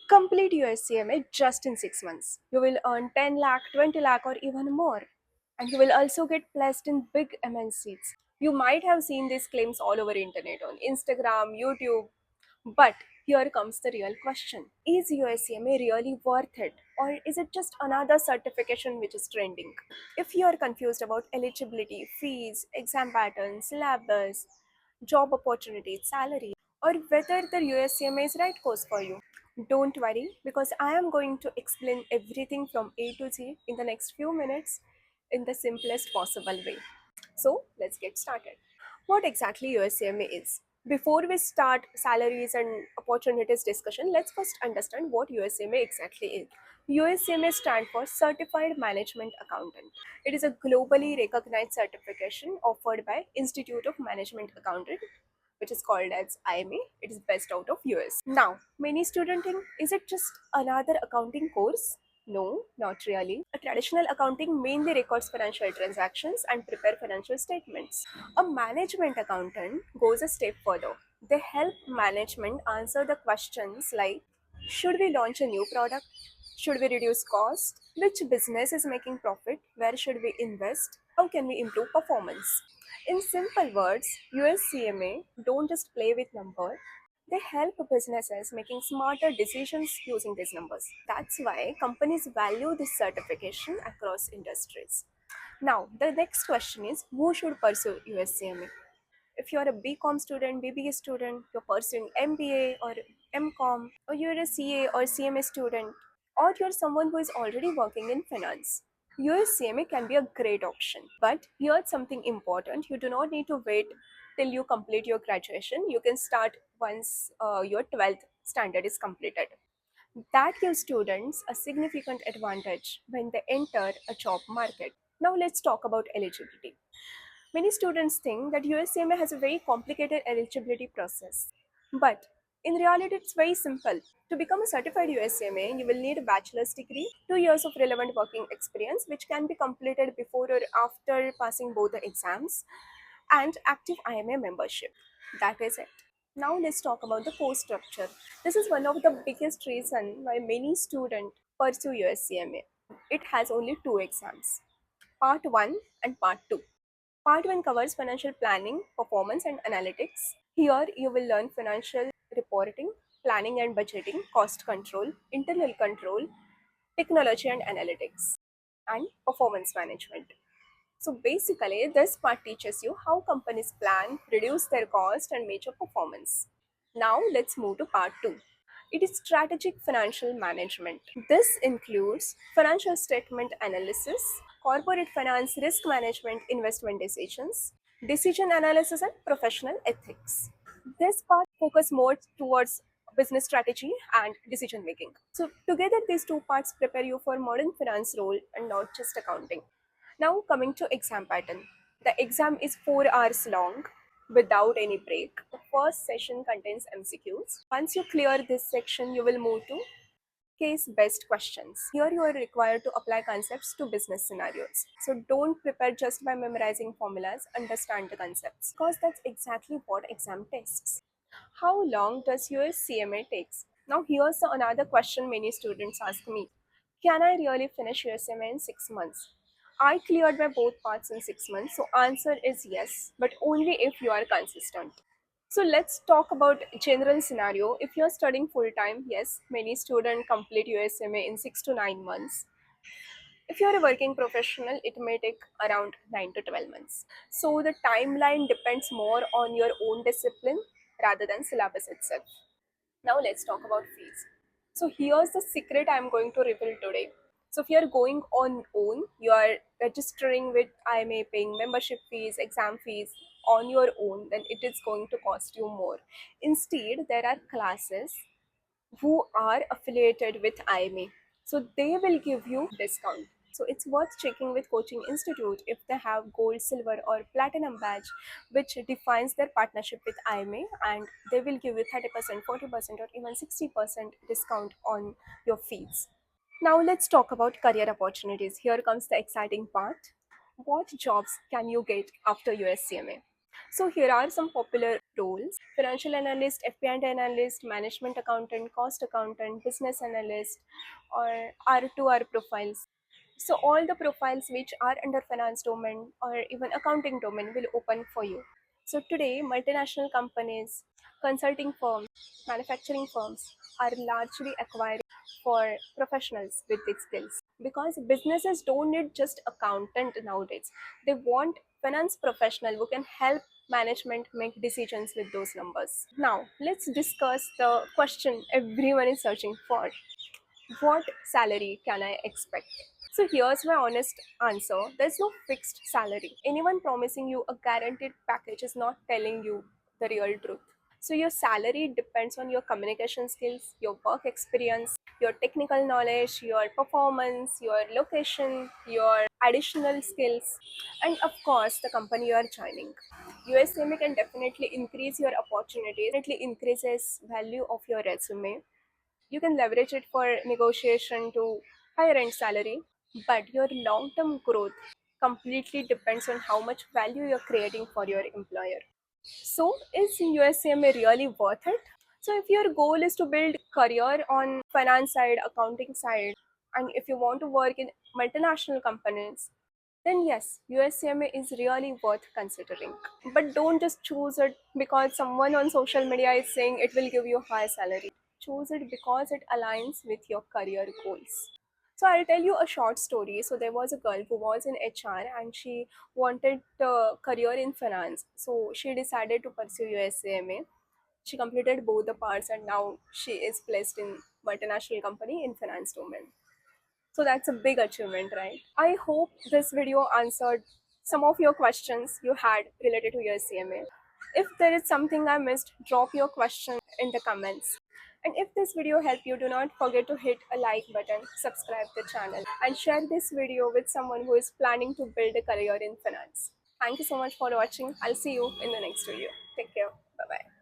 Complete USCMA just in 6 months. You will earn 10 lakh, 20 lakh, or even more. And you will also get placed in big MNCs. You might have seen these claims all over internet on Instagram, YouTube. But here comes the real question. Is USCMA really worth it? Or is it just another certification which is trending? If you are confused about eligibility, fees, exam patterns, syllabus, job opportunities, salary, or whether the USCMA is right course for you, don't worry because I am going to explain everything from A to Z in the next few minutes in the simplest possible way. So let's get started. What exactly USCMA is? Before we start salaries and opportunities discussion, let's first understand what USCMA exactly is. USCMA stands for Certified Management Accountant. It is a globally recognized certification offered by Institute of Management Accountant, which is called as IMA. It is based out of US. Now, many students think, is it just another accounting course? No, not really. A traditional accounting mainly records financial transactions and prepare financial statements. A management accountant goes a step further. They help management answer the questions like, should we launch a new product? Should we reduce cost? Which business is making profit? Where should we invest? How can we improve performance? In simple words, USCMA don't just play with numbers, they help businesses making smarter decisions using these numbers. That's why companies value this certification across industries. Now, the next question is who should pursue USCMA? If you're a BCom student, BBA student, you're pursuing MBA or MCom, or you're a CA or CMA student, or you're someone who is already working in finance, USCMA can be a great option. But here's something important, you do not need to wait till you complete your graduation. You can start once your 12th standard is completed. That gives students a significant advantage when they enter a job market. Now let's talk about eligibility. Many students think that USCMA has a very complicated eligibility process. But in reality, it's very simple. To become a certified USCMA, you will need a bachelor's degree, 2 years of relevant working experience, which can be completed before or after passing both the exams, and active IMA membership. That is it. Now let's talk about the course structure. This is one of the biggest reasons why many students pursue USCMA. It has only two exams, Part 1 and Part 2. Part 1 covers financial planning, performance, and analytics. Here, you will learn financial reporting, planning and budgeting, cost control, internal control, technology and analytics, and performance management. So, basically, this part teaches you how companies plan, reduce their cost, and measure performance. Now, let's move to Part 2. It is strategic financial management. This includes financial statement analysis, corporate finance, risk management, investment decisions, decision analysis, and professional ethics. This part focuses more towards business strategy and decision making. So together these two parts prepare you for modern finance role and not just accounting. Now coming to exam pattern. The exam is 4 hours long without any break. The first session contains MCQs. Once you clear this section, you will move to case-based questions. Here you are required to apply concepts to business scenarios. So don't prepare just by memorizing formulas, understand the concepts because that's exactly what exam tests. How long does your CMA takes? Now here's another question many students ask me. Can I really finish your CMA in 6 months? I cleared my both parts in 6 months, so answer is yes, but only if you are consistent. So let's talk about general scenario. If you're studying full time, yes, many students complete USMA in 6 to 9 months. If you're a working professional, it may take around 9 to 12 months. So the timeline depends more on your own discipline rather than syllabus itself. Now let's talk about fees. So here's the secret I'm going to reveal today. So if you're going on own, you are registering with IMA, paying membership fees, exam fees on your own, then it is going to cost you more. Instead, there are classes who are affiliated with IMA. So they will give you discount. So it's worth checking with coaching institute if they have gold, silver or platinum badge which defines their partnership with IMA, and they will give you 30%, 40% or even 60% discount on your fees. Now let's talk about career opportunities. Here comes the exciting part. What jobs can you get after USCMA? So here are some popular roles: financial analyst, FP&A analyst, management accountant, cost accountant, business analyst, or R2R profiles. So all the profiles which are under finance domain or even accounting domain will open for you. So today, multinational companies, consulting firms, manufacturing firms are largely acquiring for professionals with these skills, because businesses don't need just accountant nowadays. They want finance professional who can help management make decisions with those numbers. Now, let's discuss the question everyone is searching for: what salary can I expect? So here's my honest answer: there's no fixed salary. Anyone promising you a guaranteed package is not telling you the real truth. So your salary depends on your communication skills, your work experience, your technical knowledge, your performance, your location, your additional skills, and of course the company you are joining. USMA can definitely increase your opportunities, definitely increases value of your resume. You can leverage it for negotiation to higher end salary, but your long term growth completely depends on how much value you're creating for your employer. So is USCMA really worth it? So if your goal is to build career on finance side, accounting side, and if you want to work in multinational companies, then yes, USCMA is really worth considering. But don't just choose it because someone on social media is saying it will give you high salary. Choose it because it aligns with your career goals. So I'll tell you a short story. So there was a girl who was in HR and she wanted a career in finance. So she decided to pursue USCMA. She completed both the parts and now she is placed in multinational company in finance domain. So that's a big achievement, right? I hope this video answered some of your questions you had related to your CMA. If there is something I missed, drop your question in the comments. And if this video helped you, do not forget to hit a like button, subscribe the channel, and share this video with someone who is planning to build a career in finance. Thank you so much for watching. I'll see you in the next video. Take care. Bye bye.